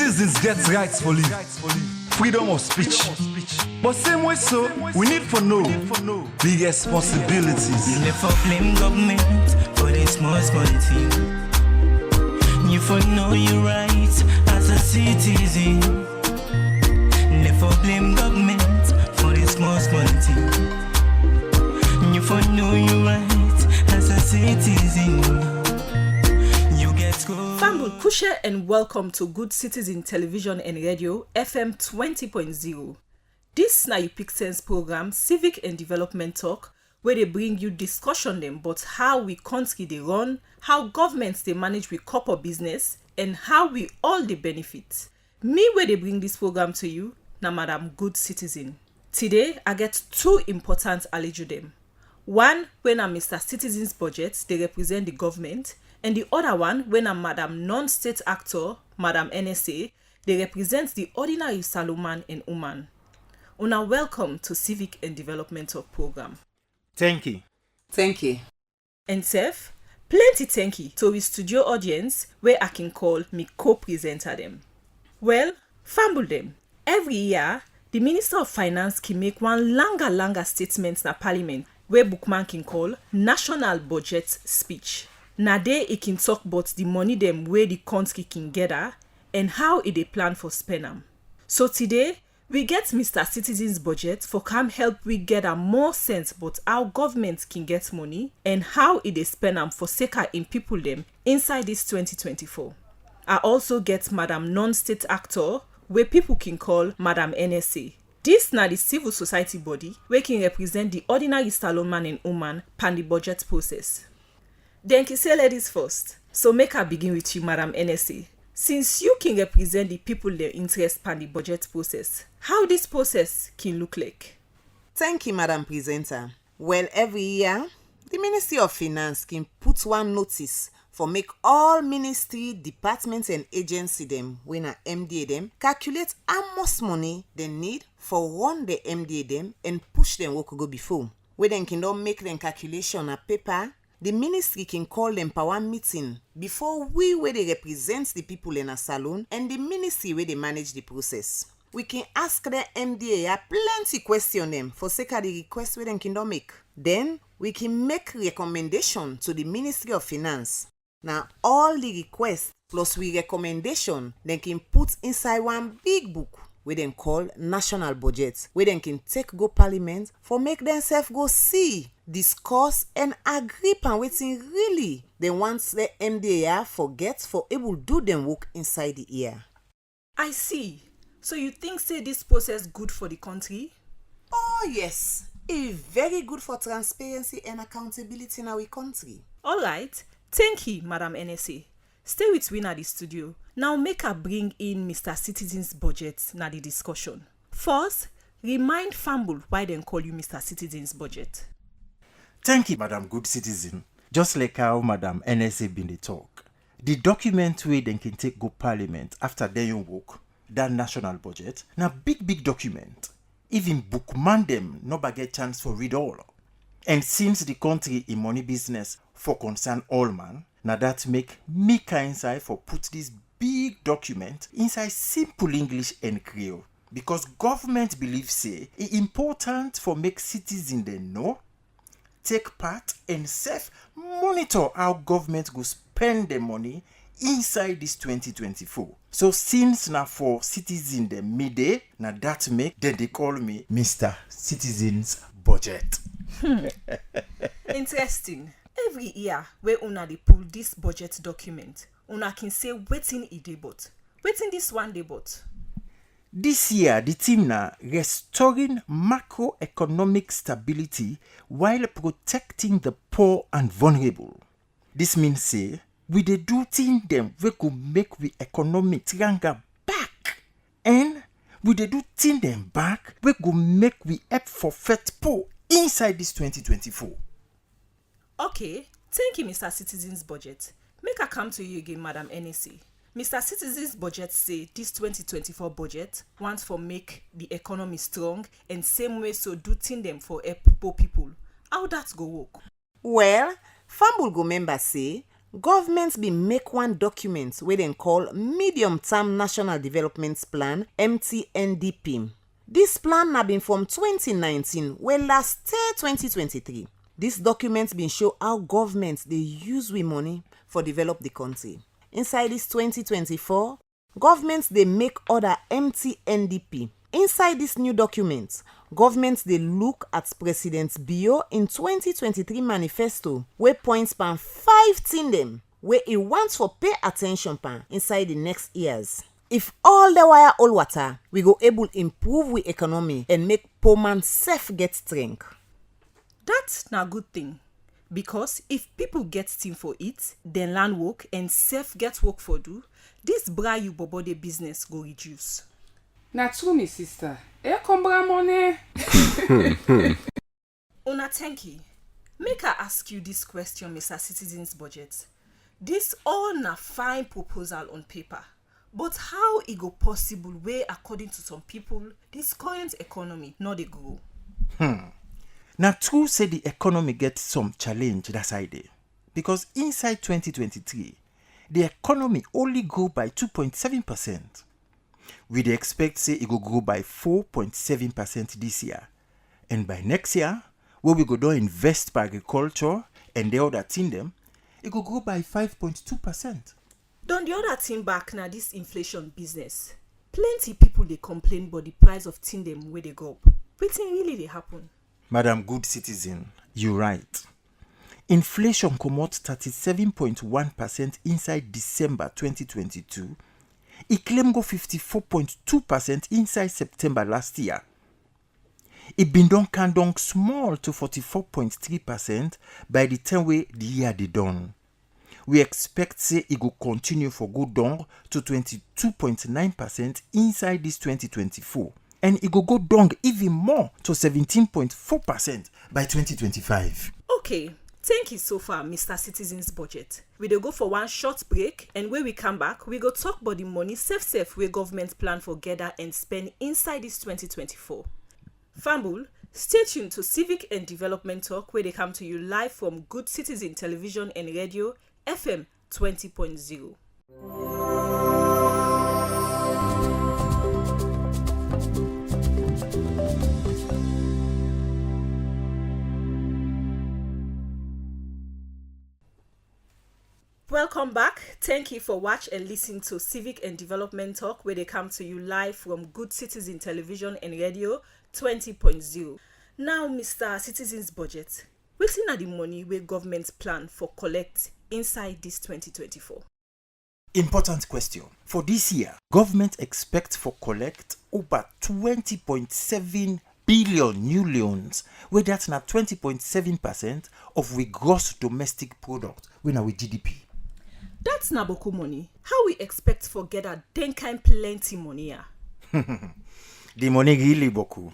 Citizens get rights for live, freedom of speech. But same way so, we need for know big responsibilities. You never blame government for the small thing. You for know your rights as a citizen. Never blame government for the small thing. You for know your rights as a citizen. You get school. Fambul Kushe and welcome to Good Citizen Television and Radio FM 20.0. This na you pick sense program, Civic and Development Talk, where they bring you discussion them about how we country they run, how governments they manage with corporate business, and how we all they benefit. Me where they bring this program to you, na Madam Good Citizen. Today, I get two important allegory them. One, when I'm Mr. Citizen's budget, they represent the government, and the other one, when I'm Madam Non-State Actor, Madam NSA, they represent the ordinary Salomon and woman. Una welcome to Civic and Development Talk program. Thank you. Thank you. And Seth, plenty thank you to his studio audience where I can call me co-presenter them. Well, fumble them. Every year, the Minister of Finance can make one longer statement na Parliament where Bookman can call National Budget Speech. Na there it can talk about the money them where the country can gather and how it they plan for spend them. So today, we get Mr. Citizen's budget for come help we get a more sense about how government can get money and how it they spend them for sake in people them inside this 2024. I also get Madam Non-State Actor where people can call Madam NSA. This na the civil society body where can represent the ordinary Salomon and woman pan the budget process. Then can say ladies first. So make I begin with you, Madam NSA. Since you can represent the people their interest pan the budget process, how this process can look like? Thank you, Madam Presenter. Well, every year, the Ministry of Finance can put one notice for make all ministry, departments and agency them, when a MDA them, calculate how much money they need for run the MDA them and push them what could go before. Where they can don't make them calculation on paper, the ministry can call them for one meeting before we where they represent the people in a salon and the ministry where they manage the process. We can ask the MDA plenty question them for sake of the request where they can don't make. Then we can make recommendation to the Ministry of Finance. Now all the requests plus we recommendation they can put inside one big book where they call National Budget, where they can take go Parliament for make themselves go see, discuss and agree on wetin really they want the MDA forget for able do them work inside the year. I see. So you think say this process good for the country? Oh yes, it's very good for transparency and accountability in our country. Alright, thank you, Madam NSA. Stay with me na the studio. Now make her bring in Mr. Citizen's budget na the discussion. First, remind Fambul why they call you Mr. Citizen's budget. Thank you, Madam Good Citizen. Just like how Madam NSA been the talk. The document where they can take go Parliament after their work, that national budget, na big document. Even bookman them no get chance for read all. And since the country in money business for concern all man, now that make me inside for put this big document inside simple English and Creole. Because government believe say it important for make citizens they know, take part and monitor how government go spend the money inside this 2024. So since now for citizens the midday, now that make then they call me Mr. Citizen's Budget. Interesting. Every year where una dey pull this budget document, una can say wetin e dey but. Wetin this one dey but? This year, the team na restoring macroeconomic stability while protecting the poor and vulnerable. This means say we dey do things them we go make we economic triangle back, and we dey do things them back we go make we help for fet poor inside this 2024. Okay, thank you, Mr. Citizen's budget. Make I come to you again, Madam NSA. Mr. Citizen's budget say this 2024 budget wants for make the economy strong and same way so do thing them for help poor people. How that go work? Well, Fambul go member say government bin make one document wey dem call Medium Term National Development Plan (MTNDP). Dis plan na bin from 2019 wey last till 2023. Dis document bin show how government dey use we money for develop the country. Inside dis 2024, government dey make other MTNDP. Inside dis new document, government dey look at President Bio in 2023 manifesto wey point pan 5 things dem wey e want for pay attention pan inside the next years. If all the wire hold water, we go able improve we economy and make poor man self get strength. That's na good thing. Because if people get thing for it, then land work and self get work for do, this bra you bobo the business go reduce. Na true, me sister. Kombra money. Una thank you. Make I ask you this question, Mr. Citizens Budget. This all na fine proposal on paper. But how it go possible way according to some people, this current economy not dey grow? Now true say the economy get some challenge that side. Because inside 2023, the economy only grew by 2.7%. We dey expect say it go grow by 4.7% this year. And by next year, where we go do invest for agriculture and the other thing them, it go grow by 5.2%. Don the other thing back na this inflation business. Plenty people dey complain about the price of thing them where they go up. Wetin really dey happen? Madam Good Citizen, you right. Inflation come out 37.1% inside December 2022. It claim go 54.2% inside September last year. It been done can down small to 44.3% by the time way the year dey done. We expect say it go continue for go down to 22.9% inside this 2024. And it go down even more to 17.4% by 2025. Okay, thank you so far, Mr. Citizens Budget. We dey go for one short break, and when we come back, we go talk about the money safe where government plan for gather and spend inside this 2024. Fambul, stay tuned to Civic and Development Talk, where they come to you live from Good Citizen Television and Radio, FM 20.0. Welcome back. Thank you for watching and listening to Civic and Development Talk, where they come to you live from Good Citizen Television and Radio 20.0. Now, Mr. Citizens Budget, wetin na the money where government plan for collect inside this 2024? Important question. For this year, government expect for collect over 20.7 billion new loans, where that's now 20.7% of we gross domestic product, when our GDP. That's na boku money. How we expect for get a den kind plenty money? The money really boku.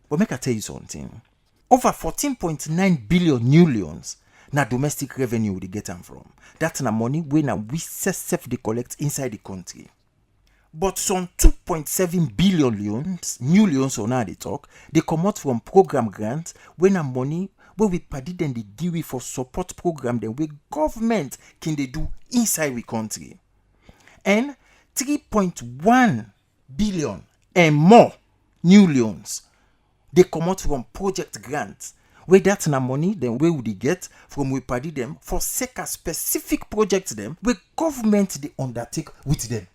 But make I tell you something. Over 14.9 billion new loans na domestic revenue we get them from. That's na money when we self they collect inside the country. But some 2.7 billion loans, new loans on now they talk, they come out from program grants when na money where we padi then they give we for support program then we government can they do inside we country. And 3.1 billion and more new loans they come out from project grants where that's na money then where would they get from we padi them for sake a specific projects them where government they undertake with them.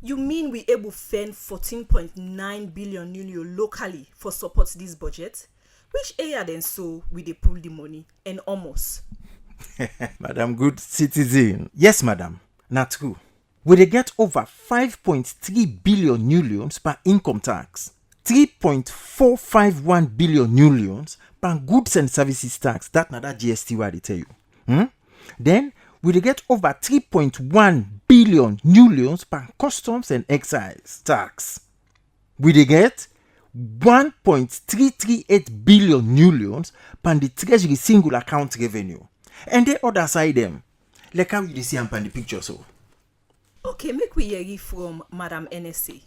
You mean we able fund 14.9 billion new locally for support this budget? Which area then so we they pull the money and almost? Madam Good Citizen. Yes, madam. Not true. We they get over 5.3 billion new loans per income tax, 3.451 billion new loans per goods and services tax. That GST what they tell you. Then we they get over 3.1 billion new loans per customs and excise tax. We they get 1.338 billion new loans per the treasury single account revenue. And the other side them, like how you see them on the picture so. Okay, make we hear it from Madam NSA.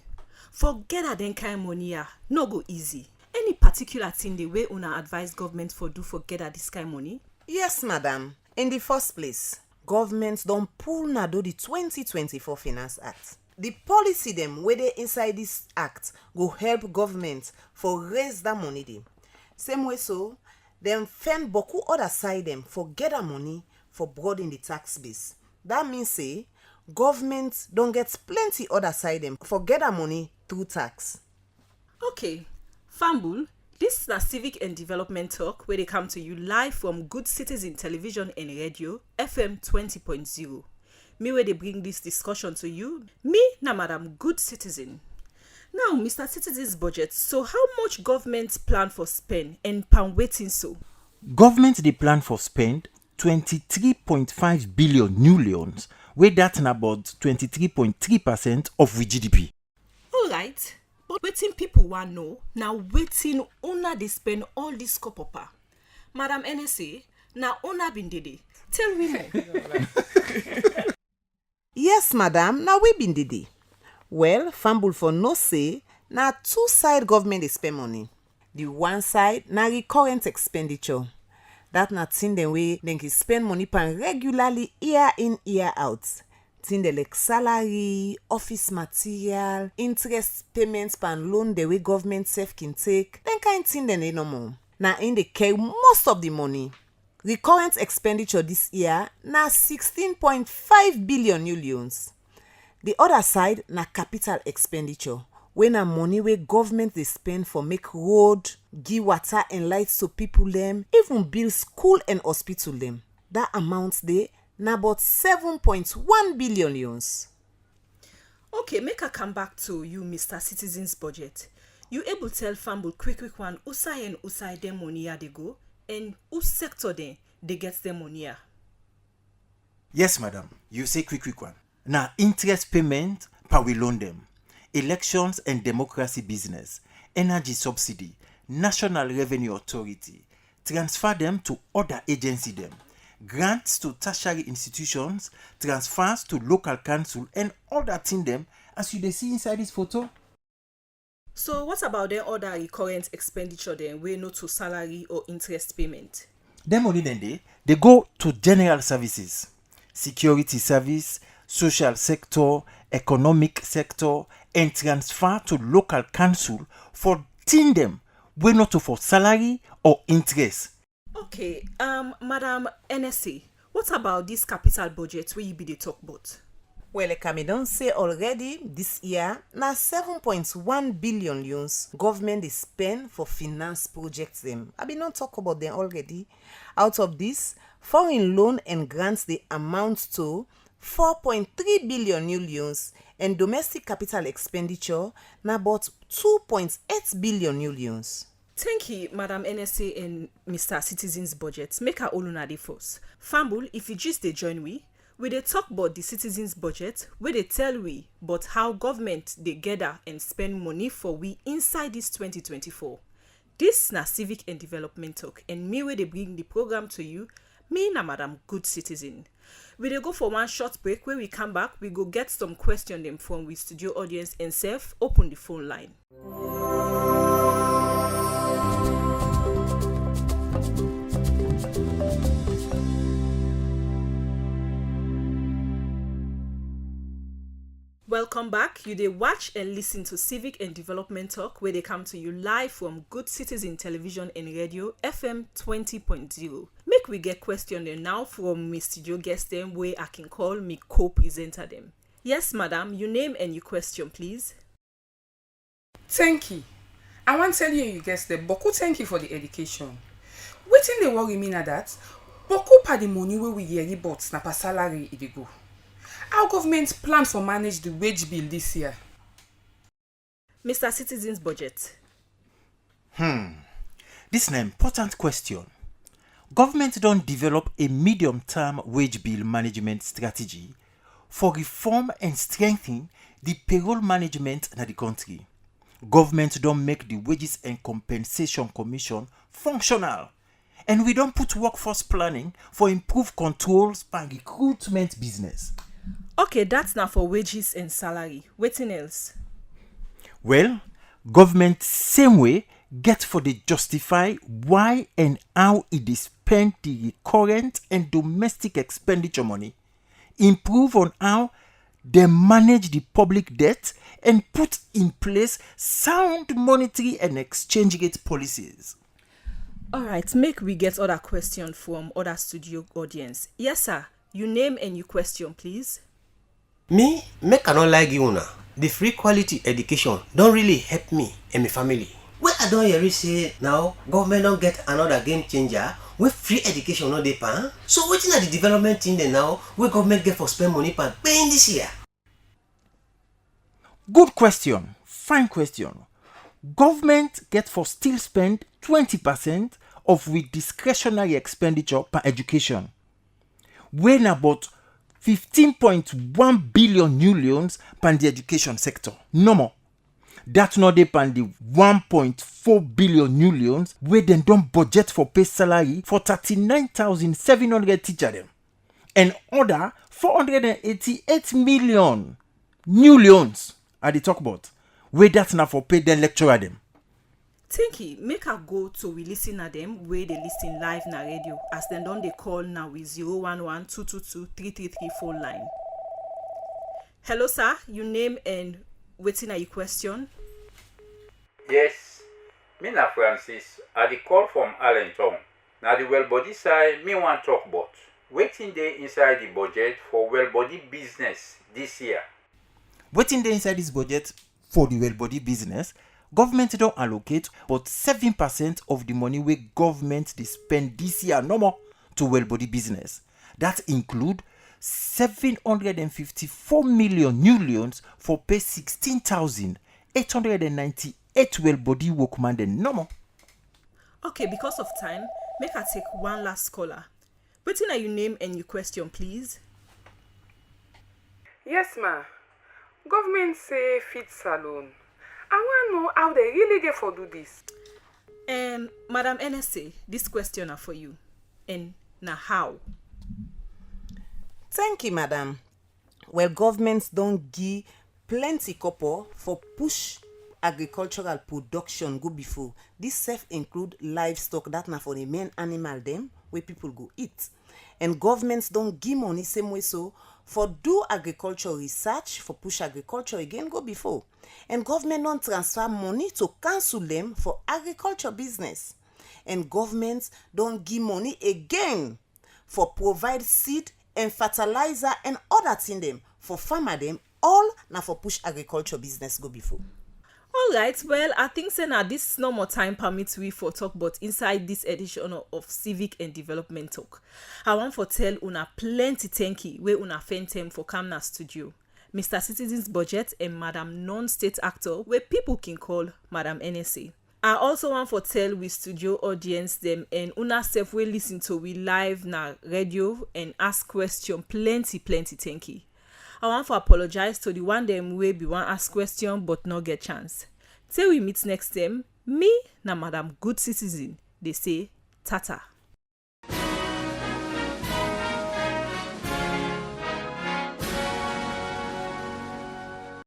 Forget that then kind money no go easy. Any particular thing the way una advise government for do forget that this kind money? Yes, madam. In the first place, government don pull nado the 2024 Finance Act. The policy dem wey dey inside this act go help government for raise that money dem. Same way so, dem fend boku other side dem for get that money for broaden the tax base. That means say government don get plenty other side dem for get that money through tax. Okay, Fambul, this na Civic and Development Talk where they come to you live from Good Citizen Television and Radio, FM 20.0. Me where they bring this discussion to you, me na Madam Good Citizen. Now, Mr. Citizen's budget, so how much government plan for spend and pan waiting so? Government dey plan for spend 23.5 billion new leons, wey dat na about 23.3% of we GDP. Alright, but waiting people want know, now waiting una they spend all this copper. Madam NSA, now una been dede. Tell me more. Yes, madam, na we been did. Well, Fambul for no say, na two side government dey spend money. The one side na recurrent expenditure. That na thing dem wey dem can spend money pan regularly year in, year out. Thing dem like salary, office material, interest payments pan loan the way government self can take. Then kind thing dem dey no more. Na in dey carry most of the money. Recurrent expenditure this year na 16.5 billion new leons. The other side na capital expenditure, wey na money wey government dey spend for make road, give water and light to people dem, even build school and hospital dem. That amount dey na about 7.1 billion leons. Okay, make I come back to you, Mr. Citizen's budget. You able tell Fambul quick one, usai and usai dem money they go, and whose sector then they get them money? Yes, madam, you say quick one. Na interest payment per we loan them, elections and democracy business, energy subsidy, National Revenue Authority, transfer them to other agency them, grants to tertiary institutions, transfers to local council and other thing them as you dey see inside this photo. So what about the other recurrent expenditure then, wey no to salary or interest payment? Them money then they go to general services, security service, social sector, economic sector, and transfer to local council for thing them wey not to for salary or interest. Okay, Madam NSA, what about this capital budget where you be the talk about? Well, like I don say already, this year, na 7.1 billion leons government is spend for finance projects them. I been not talk about them already. Out of this, foreign loan and grants they amount to 4.3 billion new leons, and domestic capital expenditure na about 2.8 billion new leons. Thank you, Madam NSA and Mr. Citizen's budget. Make our oluna dey first. Fambul, if you just dey join we dey talk about the citizens' budget, where they tell we but how government they gather and spend money for we inside this 2024. This na Civic and Development Talk, and me where they bring the program to you, me na Madam Good Citizen. We dey go for one short break. Where we come back, we go get some question them from we studio audience and self open the phone line. Welcome back. You dey watch and listen to Civic and Development Talk, where they come to you live from Good Citizen Television and Radio, FM 20.0. Make we get question them now from my studio guest them, where I can call me co-presenter them. Yes, madam, your name and your question, please. Thank you. I want tell you guess the boku thank you for the education. Waiting they worry me na that boku pa the money where we hear but na pa salary it dey go. Our government plan for manage the wage bill this year. Mr. Citizen's budget. This is an important question. Government don't develop a medium-term wage bill management strategy for reform and strengthen the payroll management in the country. Government don't make the Wages and Compensation Commission functional. And we don't put workforce planning for improved controls by recruitment business. Okay, that's now for wages and salary. Waiting else? Well, government same way get for the justify why and how it is spent the recurrent and domestic expenditure money improve on how they manage the public debt and put in place sound monetary and exchange rate policies. Alright, make we get other question from other studio audience. Yes, sir. You name and you question, please. Me, make I not like you una. The free quality education don't really help me and my family. Where I don't hear you say now, government don't get another game changer where free education no dey pan. So wetin are the development thing then now where government get for spend money pan paying this year? Good question. Fine question. Government get for still spend 20% of with discretionary expenditure per education. When about 15.1 billion new loans pan the education sector. No more. That not dey pan the 1.4 billion new loans where dem don budget for pay salary for 39,700 teacher them. And other 488 million new loans are they talk about. Where that na for pay the lecturer them. Tinky, make her go to we listen at them where they listen live na radio as them don they call now with 011-222-3334 line. Hello, sir. You name and waiting at your question. Yes, me na Francis. I dey call from Allentown. Now the well body side me want talk about. Waiting dey inside the budget for well body business this year. Waiting dey inside this budget for the well body business. Government don't allocate but 7% of the money where government they spend this year no more to well body business. That include 754 million new loans for pay 16,898 well body workman then no more. Okay, because of time, make her take one last caller. Waiting at your name and your question, please. Yes, ma. Government say fit salon. I want to know how they really get for do this. Madam NSA, this question are for you. And now how? Thank you, madam. Well, governments don't give plenty couple for push agricultural production go before. This self include livestock that na for the main animal them where people go eat. And governments don't give money same way so for do agriculture research for push agriculture again go before. And government don't transfer money to cancel them for agriculture business. And governments don't give money again for provide seed and fertilizer and other thing them for farmer them all na for push agriculture business go before. Alright, well, I think say now this no more time permits we for talk but inside this edition of Civic and Development Talk. I want for tell una plenty thank you where una fend them for come na studio. Mr. Citizen's Budget and Madam Non-State Actor where people can call Madam NSA. I also want for tell we studio audience them and una self will listen to we live na radio and ask question plenty thank you. I want to apologize to the one them way be want ask question but not get chance. Till we meet next time, me na Madam Good Citizen, they say tata.